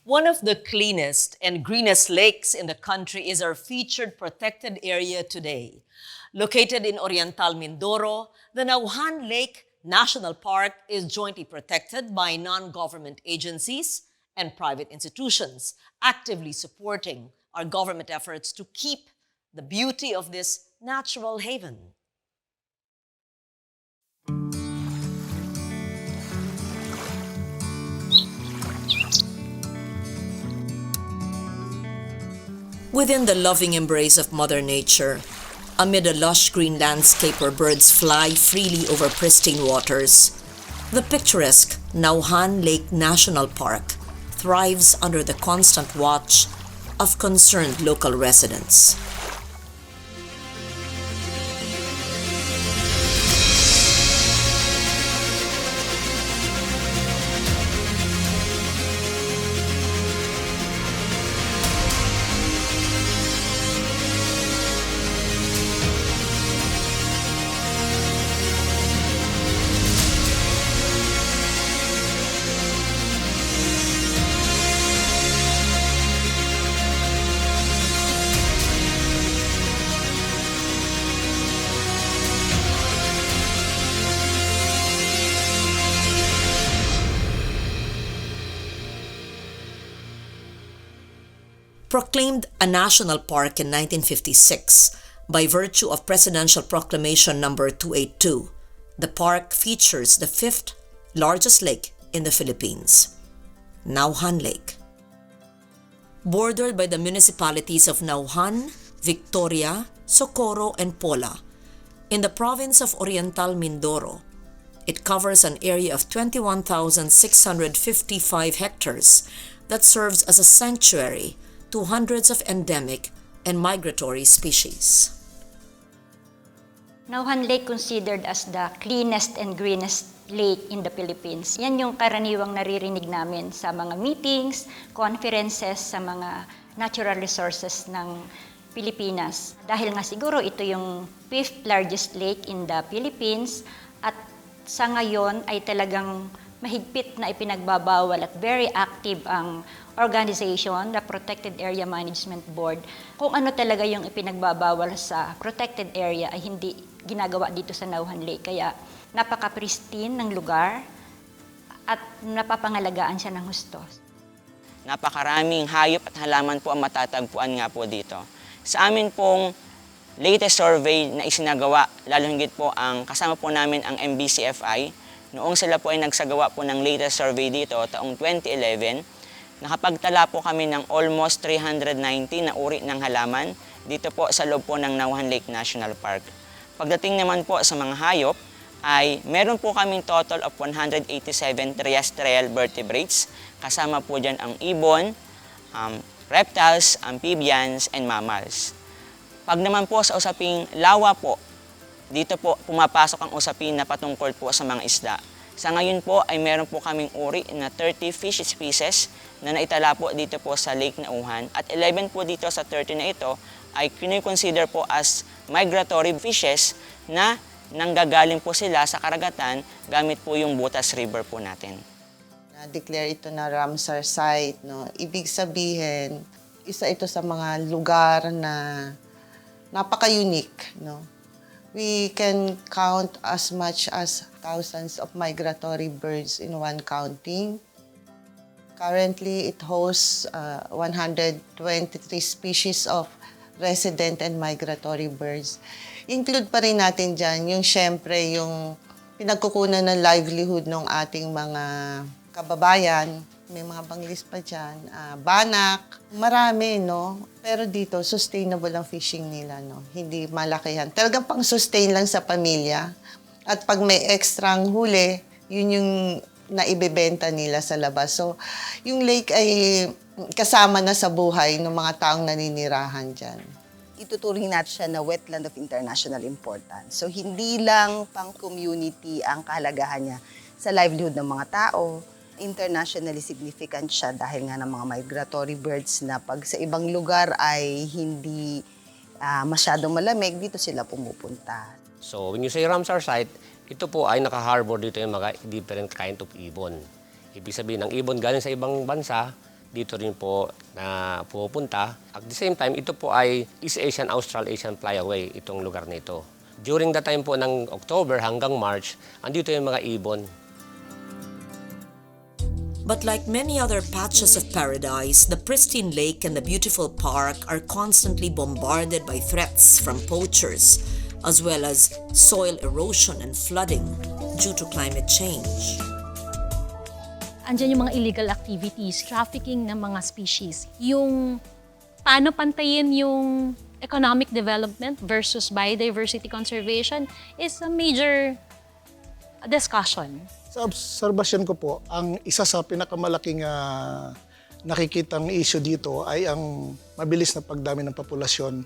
One of the cleanest and greenest lakes in the country is our featured protected area today. Located in Oriental Mindoro, the Nauhan Lake National Park is jointly protected by non-government agencies and private institutions, actively supporting our government efforts to keep the beauty of this natural haven. Within the loving embrace of Mother Nature, amid a lush green landscape where birds fly freely over pristine waters, the picturesque Nauhan Lake National Park thrives under the constant watch of concerned local residents. Proclaimed a national park in 1956 by virtue of Presidential Proclamation No. 282, the park features the fifth largest lake in the Philippines, Nauhan Lake. Bordered by the municipalities of Nauhan, Victoria, Socorro, and Pola, in the province of Oriental Mindoro, it covers an area of 21,655 hectares that serves as a sanctuary to hundreds of endemic and migratory species. Nauhan Lake considered as the cleanest and greenest lake in the Philippines. Yan yung karaniwang naririnig namin sa mga meetings, conferences, sa mga natural resources ng Pilipinas. Dahil nga siguro ito yung fifth largest lake in the Philippines at sa ngayon ay talagang mahigpit na ipinagbabawal at very active ang organization, the Protected Area Management Board. Kung ano talaga yung ipinagbabawal sa protected area ay hindi ginagawa dito sa Nauhan Lake. Kaya napaka-pristine ng lugar at napapangalagaan siya ng husto. Napakaraming hayop at halaman po ang matatagpuan nga po dito. Sa amin pong latest survey na isinagawa, lalo higit po ang kasama po namin ang MBCFI, noong sila po ay nagsagawa po ng latest survey dito taong 2011, nakapagtala po kami ng almost 390 na uri ng halaman dito po sa loob po ng Nauhan Lake National Park. Pagdating naman po sa mga hayop, ay meron po kaming total of 187 terrestrial vertebrates. Kasama po dyan ang ibon, reptiles, amphibians, and mammals. Pag naman po sa usaping lawa po, dito po pumapasok ang usapin na patungkol po sa mga isda. Sa ngayon po ay meron po kaming uri na 30 fish species na naitala po dito po sa Lake Nauhan at 11 po dito sa 30 na ito ay kinikonsider po as migratory fishes na nanggagaling po sila sa karagatan gamit po yung Butas River po natin. Na-declare ito na Ramsar Site, no? Ibig sabihin, isa ito sa mga lugar na napaka-unique, no? We can count as much as thousands of migratory birds in one counting. Currently, it hosts 123 species of resident and migratory birds. Include pa rin natin dyan yung syempre yung pinagkukunan ng livelihood ng ating mga kababayan. May mga banglis pa dyan, banak, marami, no? Pero dito, sustainable ang fishing nila, no? Hindi malakihan. Talagang pang-sustain lang sa pamilya. At pag may extrang huli, yun yung naibebenta nila sa labas. So, yung lake ay kasama na sa buhay ng mga taong naninirahan dyan. Ituturing natin siya na wetland of international importance. So, hindi lang pang-community ang kahalagahan niya sa livelihood ng mga tao. Internationally significant siya dahil nga ng mga migratory birds na pag sa ibang lugar ay hindi masyadong malamig, dito sila pumupunta. So when you say Ramsar Site, ito po ay naka-harbor dito yung mga different kind of ibon. Ibig sabihin, ang ibon galing sa ibang bansa, dito rin po na pupunta. At the same time, ito po ay East Asian, Australasian Flyaway, itong lugar na ito. During the time po ng October hanggang March, andito yung mga ibon. But like many other patches of paradise, the pristine lake and the beautiful park are constantly bombarded by threats from poachers, as well as soil erosion and flooding due to climate change. Andyan yung mga illegal activities, trafficking ng mga species. Yung paano pantayin yung economic development versus biodiversity conservation is a major discussion. Sa obserbasyon ko po, ang isa sa pinakamalaking nakikitang issue dito ay ang mabilis na pagdami ng populasyon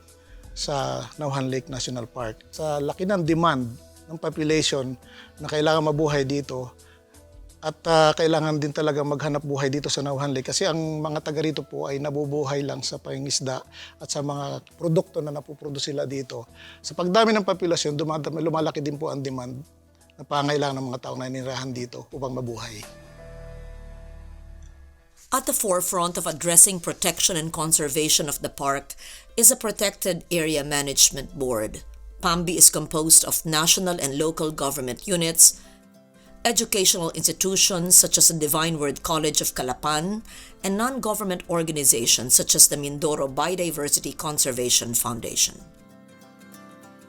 sa Nauhan Lake National Park. Sa laki ng demand ng population na kailangan mabuhay dito at kailangan din talaga maghanap buhay dito sa Nauhan Lake kasi ang mga taga rito po ay nabubuhay lang sa pangingisda at sa mga produkto na napuproduce sila dito. Sa pagdami ng populasyon, lumalaki din po ang demand na pangailangan ng mga tao na ninirahan dito upang mabuhay. At the forefront of addressing protection and conservation of the park is a Protected Area Management Board. PAMBI is composed of national and local government units, educational institutions such as the Divine Word College of Calapan, and non-government organizations such as the Mindoro Biodiversity Conservation Foundation.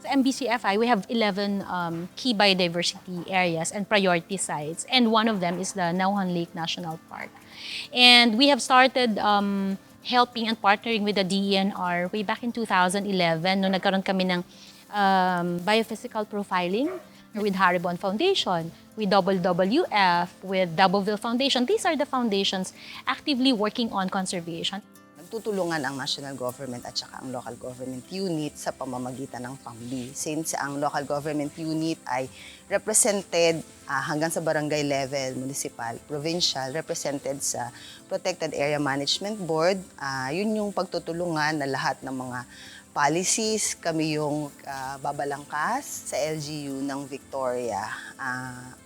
Sa MBCFI, we have 11 key biodiversity areas and priority sites, and one of them is the Nauhan Lake National Park. And we have started helping and partnering with the DENR way back in 2011 nung nagkaroon kami ng biophysical profiling with Haribon Foundation, with WWF, with Doubleville Foundation. These are the foundations actively working on conservation. Tutulungan ang national government at saka ang local government unit sa pamamagitan ng PAMBI. Since ang local government unit ay represented hanggang sa barangay level, municipal, provincial, represented sa Protected Area Management Board, yun yung pagtutulungan na lahat ng mga policies, kami yung babalangkas sa LGU ng Victoria.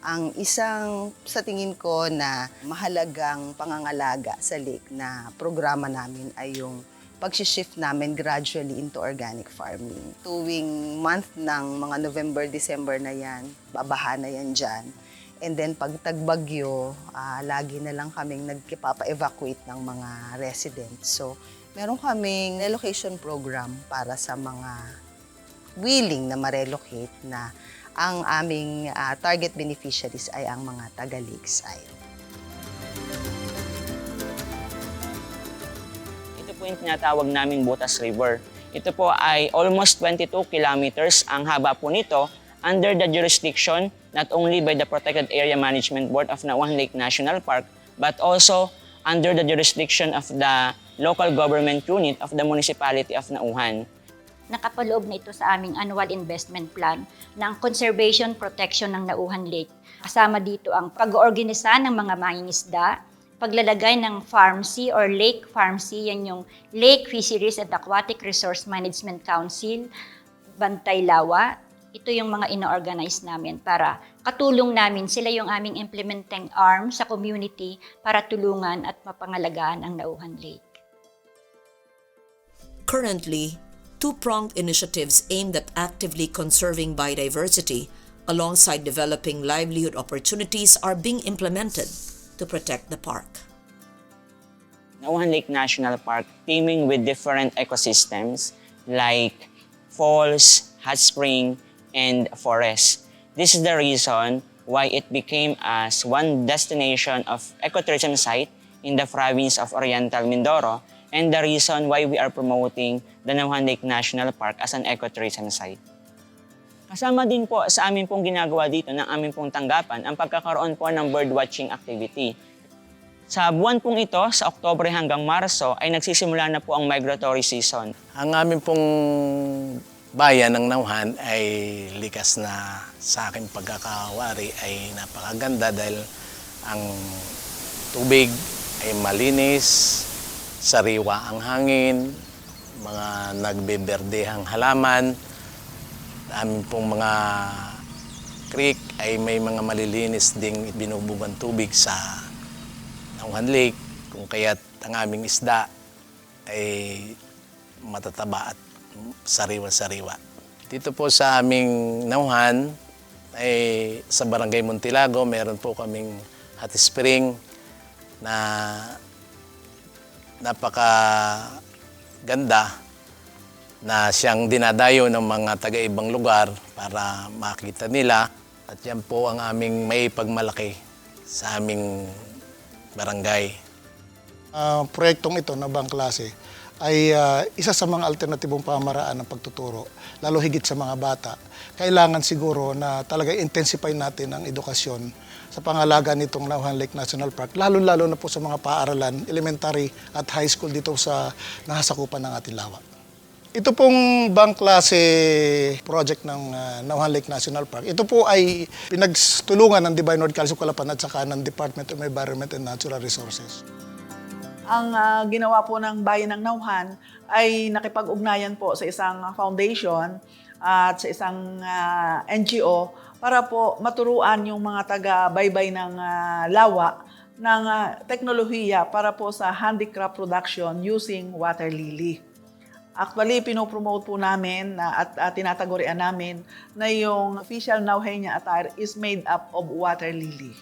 Ang isang sa tingin ko na mahalagang pangangalaga sa lake na programa namin ay yung pag-shift namin gradually into organic farming. Tuwing month ng mga November, December na yan, babaha na yan dyan. And then pag tagbagyo, lagi na lang kaming nagpapa-evacuate ng mga residents. So, meron kaming relocation program para sa mga willing na ma-relocate na ang aming target beneficiaries ay ang mga taga-lakeside. Ito po yung tinatawag naming Butas River. Ito po ay almost 22 kilometers ang haba po nito under the jurisdiction not only by the Protected Area Management Board of Nauhan Lake National Park but also under the jurisdiction of the local government unit of the municipality of Nauhan. Nakapaloob na ito sa aming annual investment plan ng conservation protection ng Nauhan Lake. Kasama dito ang pag-oorganisa ng mga mangingisda, paglalagay ng Farm Sea or Lake Farm Sea, yan yung Lake Fisheries and Aquatic Resource Management Council, Bantay Lawa. Ito yung mga ino-organize namin para katulong namin. Sila yung aming implementing arm sa community para tulungan at mapangalagaan ang Nauhan Lake. Currently, two-pronged initiatives aimed at actively conserving biodiversity alongside developing livelihood opportunities are being implemented to protect the park. Nauhan Lake National Park teeming with different ecosystems like falls, hot spring, and forest. This is the reason why it became as one destination of ecotourism site in the province of Oriental Mindoro, and the reason why we are promoting the Nauhan Lake National Park as an ecotourism site. Kasama din po sa amin pong ginagawa dito ng aming pong tanggapan ang pagkakaroon po ng birdwatching activity. Sa buwan pong ito, sa Oktubre hanggang Marso, ay nagsisimula na po ang migratory season. Ang aming pong bayan ng Nauhan ay likas na sa aking pagkakawari ay napakaganda dahil ang tubig ay malinis, sariwa ang hangin, mga nagbeberdehang halaman. Amin pong mga creek ay may mga malilinis ding binubugan tubig sa Nauhan Lake kung kaya't ang aming isda ay matataba at sariwa-sariwa. Dito po sa aming Nauhan, ay sa Barangay Montilago, meron po kaming hot spring na napakaganda na siyang dinadayo ng mga taga-ibang lugar para makita nila. At yan po ang aming may pagmalaki sa aming barangay. Proyektong ito na bang klase ay isa sa mga alternatibong pamaraan ng pagtuturo, lalo higit sa mga bata. Kailangan siguro na talaga intensify natin ang edukasyon sa pangalaga nitong Nauhan Lake National Park, lalo-lalo na po sa mga paaralan, elementary at high school dito sa nasasakupan ng ating lawa. Ito pong bang klase project ng Nauhan Lake National Park, ito po ay pinagtulungan ng Divine Word Calcio Calapan at saka ng Department of Environment and Natural Resources. Ang ginawa po ng bayan ng Nauhan ay nakipag-ugnayan po sa isang foundation at sa isang NGO para po maturuan yung mga taga-baybay ng lawa ng teknolohiya para po sa handicraft production using water lily. Actually, pinopromote po namin at tinatagurian namin na yung official Nauhania attire is made up of water lily.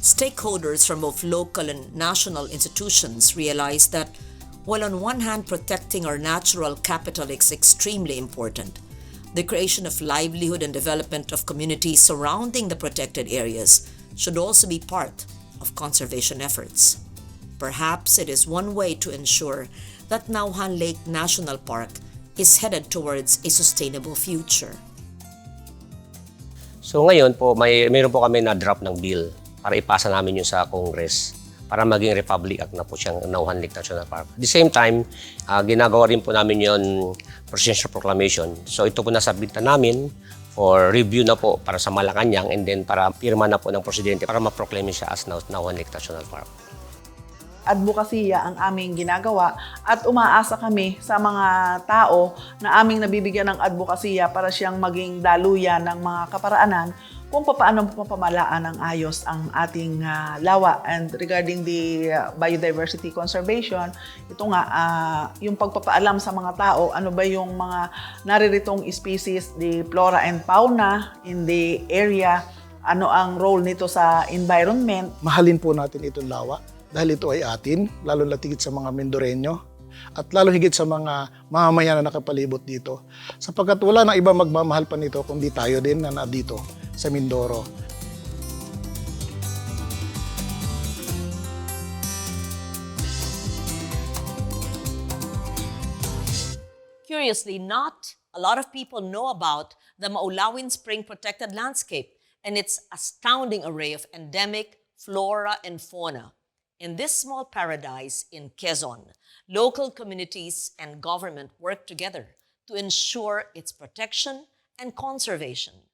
Stakeholders from both local and national institutions realize that while on one hand protecting our natural capital is extremely important, the creation of livelihood and development of communities surrounding the protected areas should also be part of conservation efforts. Perhaps it is one way to ensure that Nauhan Lake National Park is headed towards a sustainable future. So ngayon po, mayroon po kami na-drop ng bill para ipasa namin yun sa Congress para maging Republic Act na po siyang Nauhan Lake National Park. At the same time, ginagawa rin po namin yun Presidential Proclamation. So ito po nasubmit na namin for review na po para sa Malacanang and then para pirma na po ng Presidente para ma-proclaim siya as Nauhan Lake National Park. Advokasya ang aming ginagawa at umaasa kami sa mga tao na aming nabibigyan ng advokasya para siyang maging daluyan ng mga kaparaanan kung paano pamalaan ng ayos ang ating lawa. And regarding the biodiversity conservation, ito nga, yung pagpapaalam sa mga tao, ano ba yung mga nariritong species, the flora and fauna in the area, ano ang role nito sa environment. Mahalin po natin itong lawa dahil ito ay atin, lalo latigit sa mga Mendoreño at lalo higit sa mga mamamayan na nakapalibot dito. Sapagkat wala na iba magmamahal pa nito kundi tayo din na dito sa Mindoro. Curiously, not a lot of people know about the Maulawin Spring Protected Landscape and its astounding array of endemic flora and fauna. In this small paradise in Quezon, local communities and government work together to ensure its protection and conservation.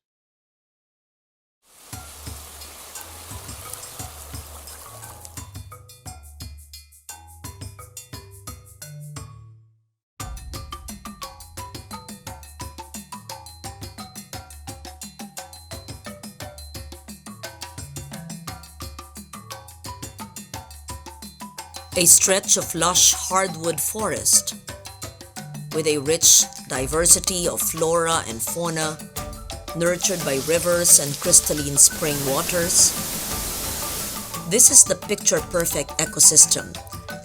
A stretch of lush hardwood forest with a rich diversity of flora and fauna nurtured by rivers and crystalline spring waters. This is the picture-perfect ecosystem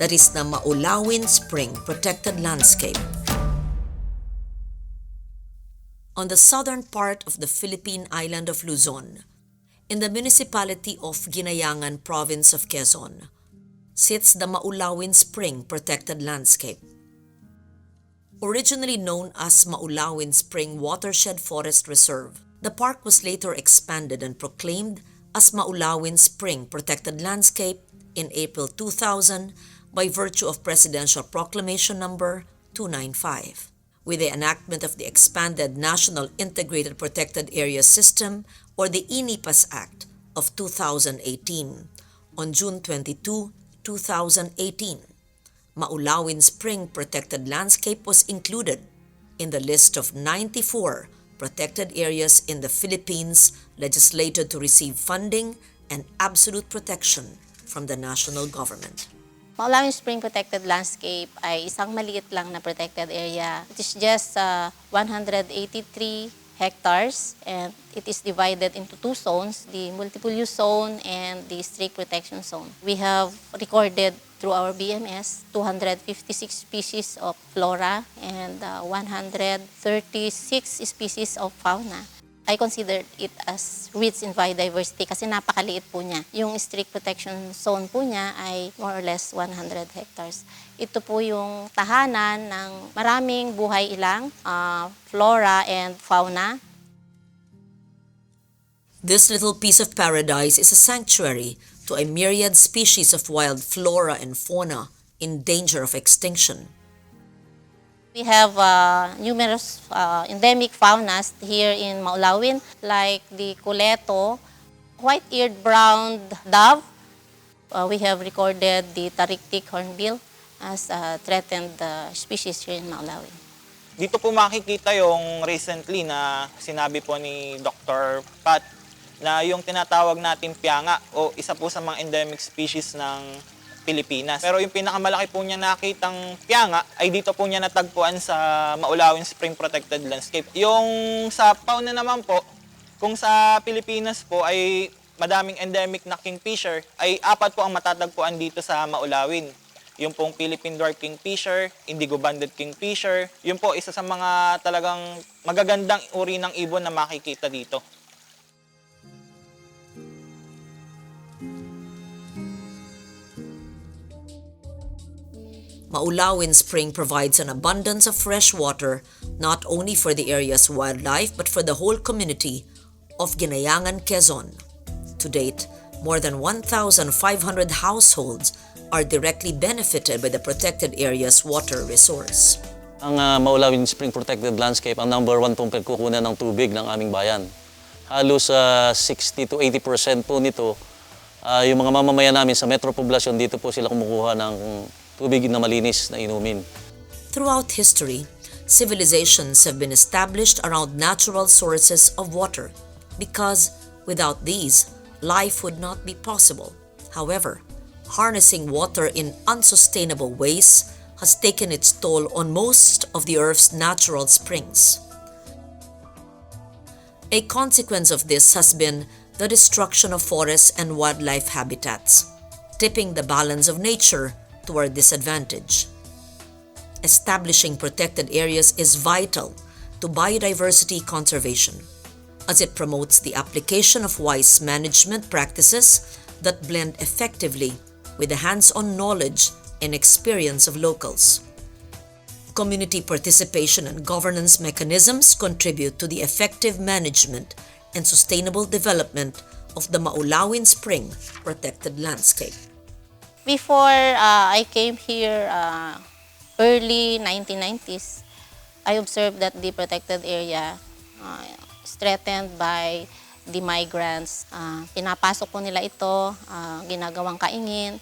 that is the Maulawin Spring Protected Landscape. On the southern part of the Philippine island of Luzon, in the municipality of Ginayangan, province of Quezon, sits the Maulawin Spring Protected Landscape. Originally known as Maulawin Spring Watershed Forest Reserve, the park was later expanded and proclaimed as Maulawin Spring Protected Landscape in April 2000 by virtue of Presidential Proclamation Number 295. With the enactment of the expanded National Integrated Protected Area System or the INIPAS Act of 2018 on June 22, 2018, Maulawin Spring Protected Landscape was included in the list of 94 protected areas in the Philippines legislated to receive funding and absolute protection from the national government. Maulawin Spring Protected Landscape ay isang maliit lang na protected area. It is just 183 hectares and it is divided into two zones, the multiple use zone and the strict protection zone. We have recorded through our BMS 256 species of flora and 136 species of fauna. I consider it as rich in biodiversity kasi napakaliit po niya. Yung strict protection zone po niya ay more or less 100 hectares. Ito po yung tahanan ng maraming buhay ilang, flora and fauna. This little piece of paradise is a sanctuary to a myriad species of wild flora and fauna in danger of extinction. We have numerous endemic faunas here in Maulawin, like the kuleto, white-eared brown dove. We have recorded the tariktik hornbill as a threatened species here in Maulawin. Dito po makikita yung recently na sinabi po ni Dr. Pat na yung tinatawag natin pianga o isa po sa mga endemic species ng Pilipinas. Pero yung pinakamalaki po niya nakitang pianga ay dito po niya natagpuan sa Maulawin Spring Protected Landscape. Yung sa fauna naman po, kung sa Pilipinas po ay madaming endemic na kingfisher, ay 4 po ang matatagpuan dito sa Maulawin. Yung pong Philippine Dwarf Kingfisher, Indigo Banded Kingfisher, yun po isa sa mga talagang magagandang uri ng ibon na makikita dito. Maulawin Spring provides an abundance of fresh water not only for the area's wildlife but for the whole community of Ginayangan, Quezon. To date, more than 1,500 households are directly benefited by the protected area's water resource. Ang Maulawin Spring Protected Landscape ang number 1 pong pagkukunan ng tubig ng aming bayan. Halos 60 to 80% po nito, yung mga mamamayan namin sa metro poblasyon, dito po sila kumukuha ng tubig na malinis na inumin. Throughout history, civilizations have been established around natural sources of water because without these, life would not be possible. However, harnessing water in unsustainable ways has taken its toll on most of the Earth's natural springs. A consequence of this has been the destruction of forests and wildlife habitats, tipping the balance of nature to our disadvantage. Establishing protected areas is vital to biodiversity conservation, as it promotes the application of wise management practices that blend effectively with the hands-on knowledge and experience of locals. Community participation and governance mechanisms contribute to the effective management and sustainable development of the Maulawin Spring Protected Landscape. Before I came here, early 1990s, I observed that the protected area is threatened by the migrants. Pinapasok po nila ito, ginagawang kaingin,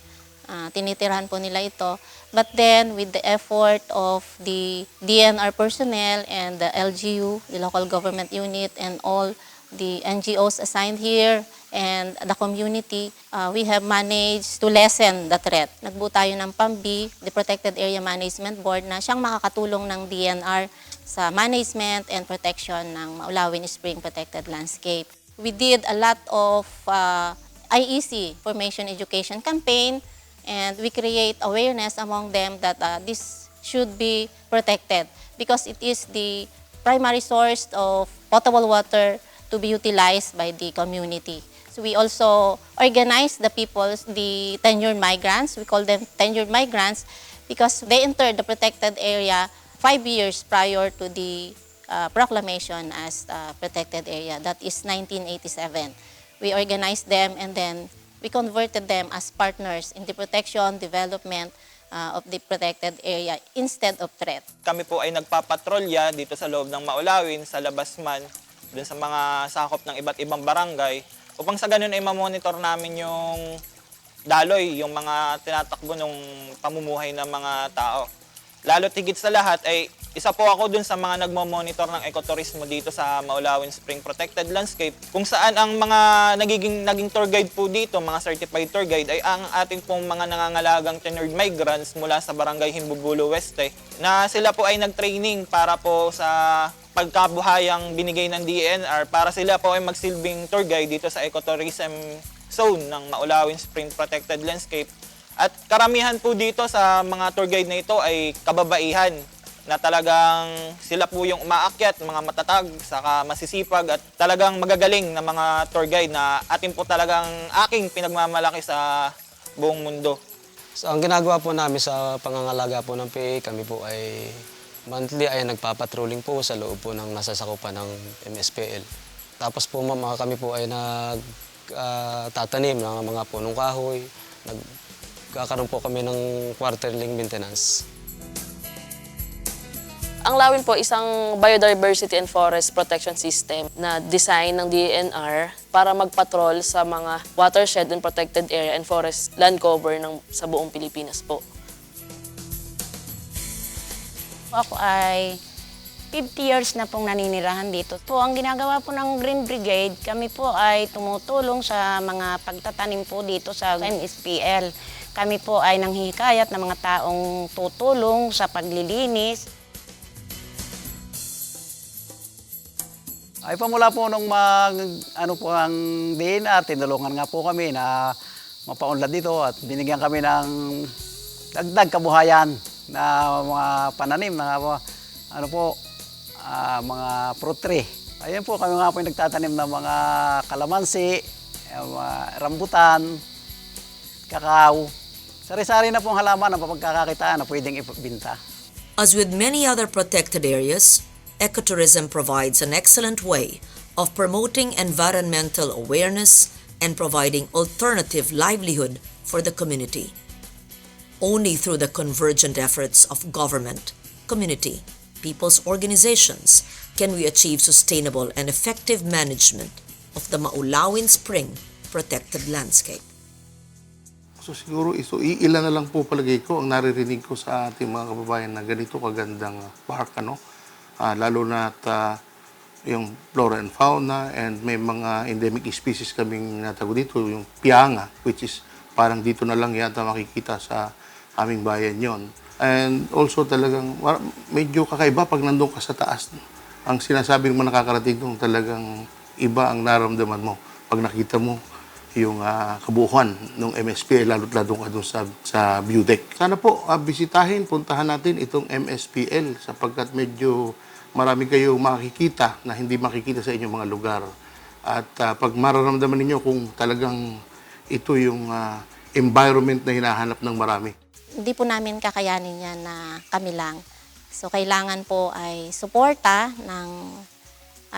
tinitirahan po nila ito. But then, with the effort of the DNR personnel and the LGU, the local government unit, and all the NGOs assigned here, and the community, we have managed to lessen the threat. Nagbuo tayo ng PAMB, the Protected Area Management Board, na siyang makakatulong ng DNR sa management and protection ng Maulawin Spring Protected Landscape. We did a lot of IEC, Formation Education Campaign, and we create awareness among them that this should be protected because it is the primary source of potable water to be utilized by the community. So we also organize the the tenured migrants. We call them tenured migrants because they entered the protected area 5 years prior to the proclamation as protected area. That is 1987. We organized them and then we converted them as partners in the protection, development of the protected area instead of threat. Kami po ay nagpapatrolya dito sa loob ng Maulawin, sa labas man, dun sa mga sakop ng iba't ibang barangay, upang sa ganun ay mamonitor namin yung daloy, yung mga tinatakbo ng pamumuhay ng mga tao. Lalo't higit sa lahat ay isa po ako dun sa mga nagmo-monitor ng ekoturismo dito sa Maulawin Spring Protected Landscape, kung saan ang mga naging tour guide po dito, mga certified tour guide, ay ang ating pong mga nangangalagang tenured migrants mula sa barangay Himbubulo Weste, na sila po ay nag-training para po sa pagkabuhayang binigay ng DENR para sila po ay magsilbing tour guide dito sa ecotourism zone ng Maulawin Spring Protected Landscape. At karamihan po dito sa mga tour guide na ito ay kababaihan na talagang sila po yung umaakyat, mga matatag, saka masisipag at talagang magagaling na mga tour guide na atin po talagang aking pinagmamalaki sa buong mundo. So, ang ginagawa po namin sa pangangalaga po ng PA, kami po ay monthly ay nagpapatrolling po sa loob po ng nasasakupan ng MSPL. Tapos po kami po ay nagtatanim ng mga punong kahoy, nagkakaroon po kami ng quarterly maintenance. Ang Lawin po isang Biodiversity and Forest Protection System na design ng DENR para magpatrol sa mga watershed and protected area and forest land cover sa buong Pilipinas po. Ako ay 50 years na pong naninirahan dito. Po, ang ginagawa po ng Green Brigade, kami po ay tumutulong sa mga pagtatanim po dito sa MSPL. Kami po ay nanghihikayat ng mga taong tutulong sa paglilinis. Ay pamula po nung ano po ang DNR, tinulungan nga po kami na mapaunlad dito at binigyan kami ng dagdag kabuhayan na mga pananim na ano po, mga fruit tree. Ayun po, kami nga po yung nagtatanim ng mga kalamansi, mga rambutan, kakao. Sari-sari na pong halaman ang pagkakakitaan na pwedeng ibinta. As with many other protected areas, ecotourism provides an excellent way of promoting environmental awareness and providing alternative livelihood for the community. Only through the convergent efforts of government, community, people's organizations can we achieve sustainable and effective management of the Maulawin Spring Protected Landscape. So siguro ilan na lang po palagay ko ang naririnig ko sa ating mga kababayan na ganito kagandang park, lalo na yung flora and fauna, and may mga endemic species kaming natago dito, yung pianga, which is parang dito na lang yata makikita sa aming bayan yon. And also talagang medyo kakaiba pag nandun ka sa taas. Ang sinasabing mo nakakarating doon, talagang iba ang naramdaman mo pag nakita mo yung kabuuan ng MSPL, lalo-lalo ka doon sa view deck. Sana po bisitahin, puntahan natin itong MSPL sapagkat medyo marami kayo makikita na hindi makikita sa inyong mga lugar. At pag mararamdaman ninyo kung talagang ito yung environment na hinahanap ng marami. Hindi po namin kakayanin yan na kami lang. So kailangan po ay suporta ng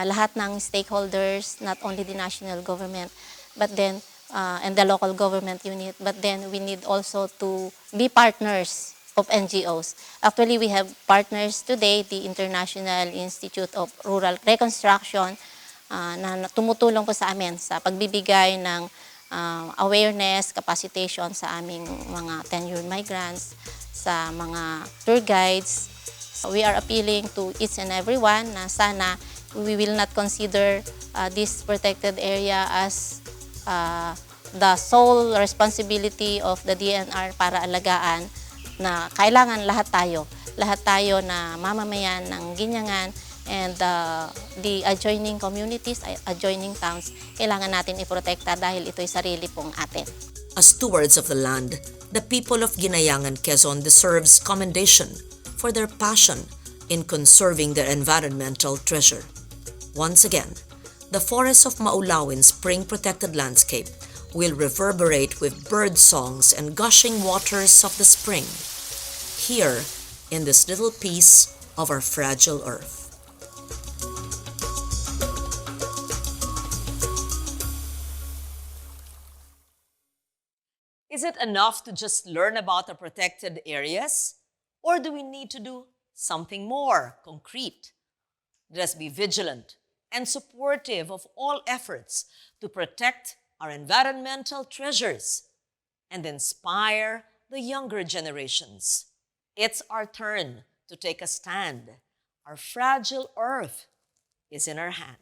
lahat ng stakeholders, not only the national government, but then and the local government unit, but then we need also to be partners of NGOs. Actually, we have partners today, the International Institute of Rural Reconstruction, na tumutulong po sa amin sa pagbibigay ng awareness, capacitation sa aming mga tenured migrants, sa mga tour guides. So we are appealing to each and everyone na sana we will not consider this protected area as the sole responsibility of the DNR para alagaan, na kailangan lahat tayo na mamamayan ng Ginyangan and the adjoining communities, adjoining towns, kailangan natin iprotekta dahil ito'y sarili pong atin. As stewards of the land, the people of Ginayangan, Quezon deserves commendation for their passion in conserving their environmental treasure. Once again, the forests of Maulawin Spring Protected Landscape will reverberate with bird songs and gushing waters of the spring, here in this little piece of our fragile earth. Is it enough to just learn about the protected areas? Or do we need to do something more concrete? Let us be vigilant and supportive of all efforts to protect our environmental treasures and inspire the younger generations. It's our turn to take a stand. Our fragile earth is in our hand.